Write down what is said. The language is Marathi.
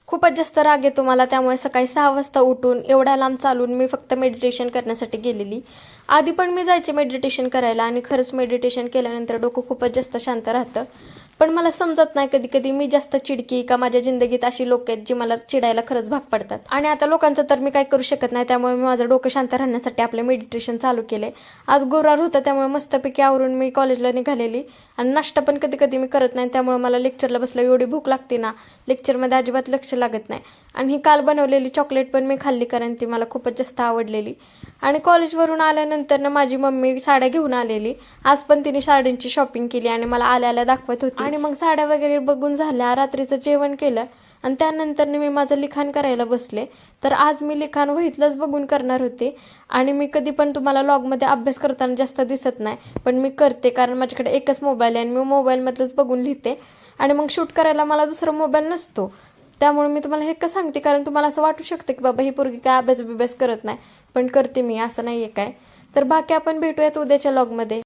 खूपच जास्त राग येतो मला, त्यामुळे सकाळी 6 वाजता उठून एवढ्या लांब चालून मी फक्त मेडिटेशन करण्यासाठी गेलेली. आधी पण मी जायचे मेडिटेशन करायला आणि खरंच मेडिटेशन केल्यानंतर डोकं खूपच जास्त शांत राहतं. पण मला समजत नाही कधी कधी मी जास्त चिडकी का माझ्या जिंदगीत अशी लोक आहेत जी मला चिडायला खरंच भाग पडतात. आणि आता लोकांचं तर मी काही करू शकत नाही, त्यामुळे मी माझं डोकं शांत राहण्यासाठी आपलं मेडिटेशन चालू केले. आज गुरुवार होता, त्यामुळे मस्तपैकी आवरून मी कॉलेजला निघालेली. आणि नाश्ता पण कधी कधी मी करत नाही, त्यामुळे मला लेक्चरला बसलं एवढी भूक लागते ना, लेक्चरमध्ये अजिबात लक्ष लागत नाही. आणि ही काल बनवलेली चॉकलेट पण मी खाल्ली, कारण ती मला खूपच जास्त आवडलेली. आणि कॉलेजवरून आल्यानंतर ना माझी मम्मी साड्या घेऊन आलेली. आज पण तिने साड्यांची शॉपिंग केली आणि मला आल्या आल्या दाखवत होती. आणि मग साड्या वगैरे बघून झाल्या, रात्रीचं जेवण केलं आणि त्यानंतर मी माझं लिखाण करायला बसले. तर आज मी लिखाण वहीतलंच बघून करणार होते. आणि मी कधी पण तुम्हाला लॉगमध्ये अभ्यास करताना जास्त दिसत नाही, पण मी करते कारण माझ्याकडे एकच मोबाईल आहे आणि मी मोबाईलमधलंच बघून लिहिते. आणि मग शूट करायला मला दुसरा मोबाईल नसतो, त्यामुळे मी तुम्हाला हे का सांगते, कारण तुम्हाला असं वाटू शकतं की बाबा ही पोरगी काय अभ्यास करत नाही, पण करते मी, असं नाही आहे काय. तर बाकी आपण भेटूयात उद्याच्या लॉगमध्ये.